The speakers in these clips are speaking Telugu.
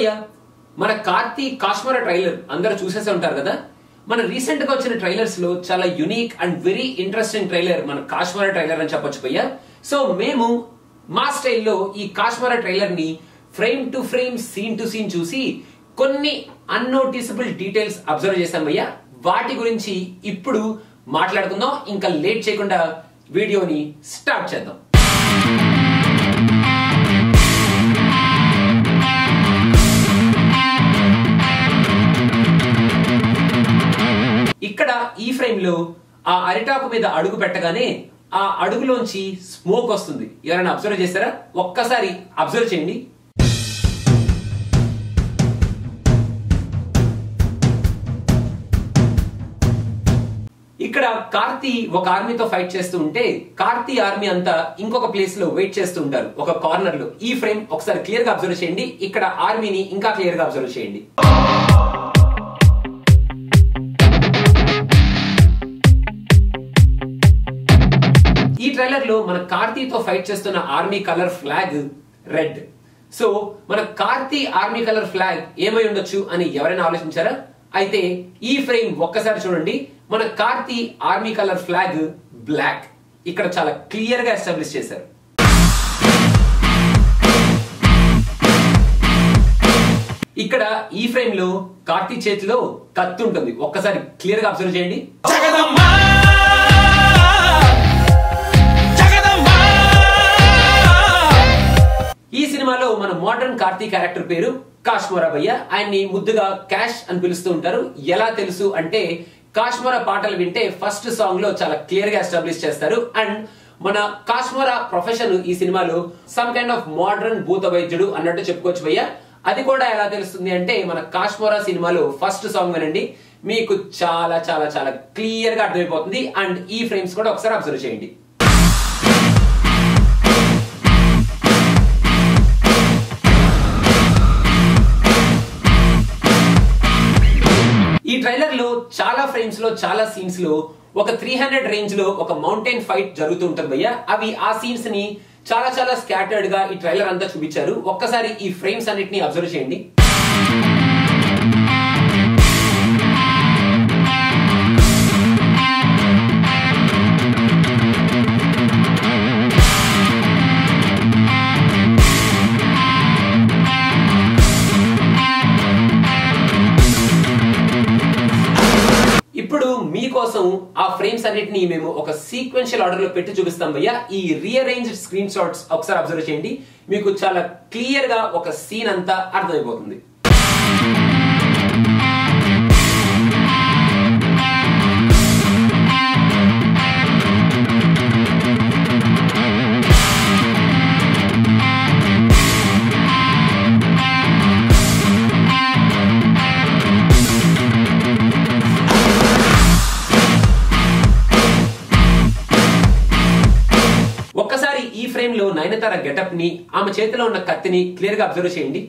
భయ్యా మన కార్తీ కాశ్మీర ట్రైలర్ అందరూ చూసేసే ఉంటారు కదా. మన రీసెంట్ గా వచ్చిన ట్రైలర్స్ లో చాలా unique and very interesting trailer మన కాశ్మీర ట్రైలర్ అని చెప్పొచ్చు భయ్యా. సో మేము మా స్టైల్లో ఈ కాశ్మీర ట్రైలర్ ని frame to frame, scene to scene చూసి కొన్ని అన్నోటిసబుల్ డీటెయిల్స్ అబ్జర్వ్ చేశాం భయ్యా. వాటి గురించి ఇప్పుడు మాట్లాడుకుందాం. ఇంకా లేట్ చేయకుండా వీడియోని స్టార్ట్ చేద్దాం. ఇక్కడ ఈ ఫ్రేమ్ లో ఆ అరిటాకు మీద అడుగు పెట్టగానే ఆ అడుగులోంచి స్మోక్ వస్తుంది. ఎవరైనా అబ్జర్వ్ చేస్తారా? ఒక్కసారి అబ్జర్వ్ చేయండి. ఇక్కడ కార్తీ ఒక ఆర్మీతో ఫైట్ చేస్తూ ఉంటే కార్తీ ఆర్మీ అంతా ఇంకొక ప్లేస్ లో వెయిట్ చేస్తూ ఉంటారు, ఒక కార్నర్ లో. ఈ ఫ్రేమ్ ఒకసారి క్లియర్ గా అబ్జర్వ్ చేయండి. ఇక్కడ ఆర్మీని ఇంకా క్లియర్ గా అబ్జర్వ్ చేయండి. ఈ ట్రైలర్ లో మన కార్తీతో ఫైట్ చేస్తున్న army colour flag red. So మన కార్తీ ఆర్మీ కలర్ ఫ్లాగ్ ఏమై ఉండొచ్చు అని ఎవరైనా ఆలోచించారా? అయితే ఈ ఫ్రేమ్ ఒక్కసారి చూడండి. మన Karthi army colour flag black. ఇక్కడ చాలా క్లియర్ గా ఎస్టాబ్లిష్ చేశారు. ఇక్కడ ఈ ఫ్రేమ్ లో కార్తీ చేతిలో కత్తి ఉంటుంది. ఒక్కసారి క్లియర్ గా అబ్జర్వ్ చేయండి. ఈ సినిమాలో మన మోడర్న్ కార్తీ క్యారెక్టర్ పేరు కాశ్మీరా భయ్య. ఆయన్ని ముద్దుగా క్యాష్ అని పిలుస్తూ ఉంటారు. ఎలా తెలుసు అంటే కాశ్మీరా పాటలు వింటే ఫస్ట్ సాంగ్ లో చాలా క్లియర్ గా ఎస్టాబ్లిష్ చేస్తారు. అండ్ మన కాశ్మీరా ప్రొఫెషన్ ఈ సినిమాలో సమ్ కైండ్ ఆఫ్ మోడర్న్ భూత వైద్యుడు అన్నట్టు చెప్పుకోవచ్చు భయ్య. అది కూడా ఎలా తెలుస్తుంది అంటే మన కాశ్మీరా సినిమాలో ఫస్ట్ సాంగ్ వినండి, మీకు చాలా చాలా చాలా క్లియర్ గా అర్థమైపోతుంది. అండ్ ఈ ఫ్రేమ్స్ కూడా ఒకసారి అబ్జర్వ్ చేయండి. ఈ ట్రైలర్ లో చాలా ఫ్రేమ్స్ లో, చాలా సీన్స్ లో ఒక 300 రేంజ్ లో ఒక మౌంటైన్ ఫైట్ జరుగుతూ ఉంటుంది భయ్య. అవి ఆ సీన్స్ ని చాలా చాలా స్కాటర్డ్ గా ఈ ట్రైలర్ అంతా చూపించారు. ఒక్కసారి ఈ ఫ్రేమ్స్ అన్నిటిని అబ్జర్వ్ చేయండి. ఇప్పుడు మీకోసం ఆ ఫ్రేమ్స్ అన్నిటిని మేము ఒక సీక్వెన్షియల్ ఆర్డర్ లో పెట్టి చూపిస్తాం భయ్యా. ఈ రీఅరేంజ్ స్క్రీన్ షాట్స్ ఒకసారి అబ్జర్వ్ చేయండి. మీకు చాలా క్లియర్ గా ఒక సీన్ అంతా అర్థమైపోతుంది. ఒక్కసారి ఈ ఫ్రేమ్ లో నయనతార గెటప్ ని, ఆమె చేతిలో ఉన్న కత్తిని క్లియర్ గా అబ్జర్వ్ చేయండి.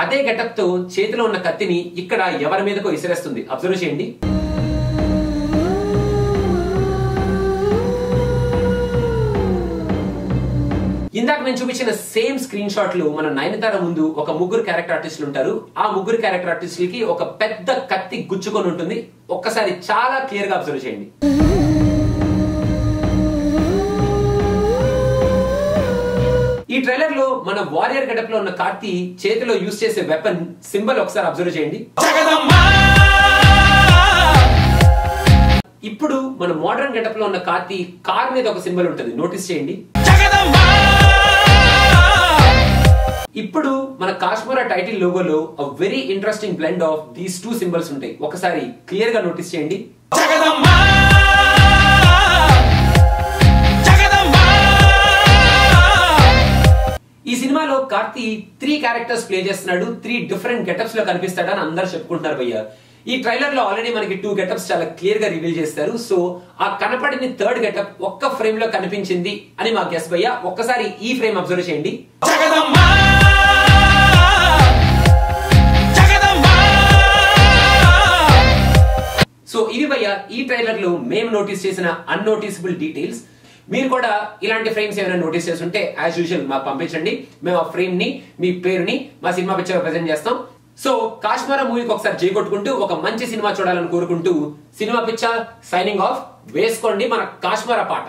అదే గెటప్ తో చేతిలో ఉన్న కత్తిని ఇక్కడ ఎవరి మీదకో విసిరేస్తుంది. అబ్జర్వ్ చేయండి. ఇందాక నేను చూపించిన సేమ్ స్క్రీన్ షాట్ లో మన నయనతార ముందు ఒక ముగ్గురు క్యారెక్టర్ ఆర్టిస్టులు ఉంటారు. ఆ ముగ్గురు క్యారెక్టర్ ఆర్టిస్టులకి ఒక పెద్ద కత్తి గుచ్చుకొని ఉంటుంది. ఒక్కసారి చాలా క్లియర్ గా అబ్జర్వ్ చేయండి. ఈ ట్రైలర్ లో మన వారియర్ గెటప్ లో ఉన్న కార్తీ చేతిలో యూజ్ చేసే వెపన్ సింబల్ ఒకసారి అబ్జర్వ్ చేయండి. ఇప్పుడు మన మోడర్న్ గెటప్ లో ఉన్న కార్తీ కార్ మీద ఒక సింబల్ ఉంటుంది, నోటీస్ చేయండి. ఇప్పుడు మన కాశ్మీరా టైటిల్ లోగోలో a very interesting blend of these two symbols ఉంటాయి. ఒకసారి క్లియర్ గా నోటీస్ చేయండి. ఈ సినిమాలో కార్తీ 3 క్యారెక్టర్స్ ప్లే చేస్తున్నాడు. 3 డిఫరెంట్ గెటప్స్ లో కనిపిస్తాడని అందరూ చెప్పుకుంటున్నారు భయ్య. ఈ ట్రైలర్ లో ఆల్రెడీ మనకి 2 గెటప్స్ చాలా క్లియర్ గా రివీల్ చేస్తారు. సో ఆ కనపడిన థర్డ్ గెటప్ ఒక్క ఫ్రేమ్ లో కనిపించింది అని మా గెస్ భయ్య. ఒక్కసారి ఈ ఫ్రేమ్ అబ్జర్వ్ చేయండి. సో ఇవి భయ్య ఈ ట్రైలర్ లో మేము నోటీస్ చేసిన అన్నోటిసబుల్ డీటెయిల్స్. మీరు కూడా ఇలాంటి ఫ్రేమ్స్ ఏమైనా నోటీస్ చేస్తుంటే యాజ్ యూజువల్ మాకు పంపించండి. మేము ఆ ఫ్రేమ్ ని, మీ పేరుని మా సినిమా పిక్చర్ ప్రెజెంట్ చేస్తాం. సో కాశ్మీరా మూవీకి ఒకసారి జై కొట్టుకుంటూ ఒక మంచి సినిమా చూడాలని కోరుకుంటూ సినిమా పిక్చర్ సైనింగ్ ఆఫ్. వేసుకోండి మన కాశ్మీరా పాట.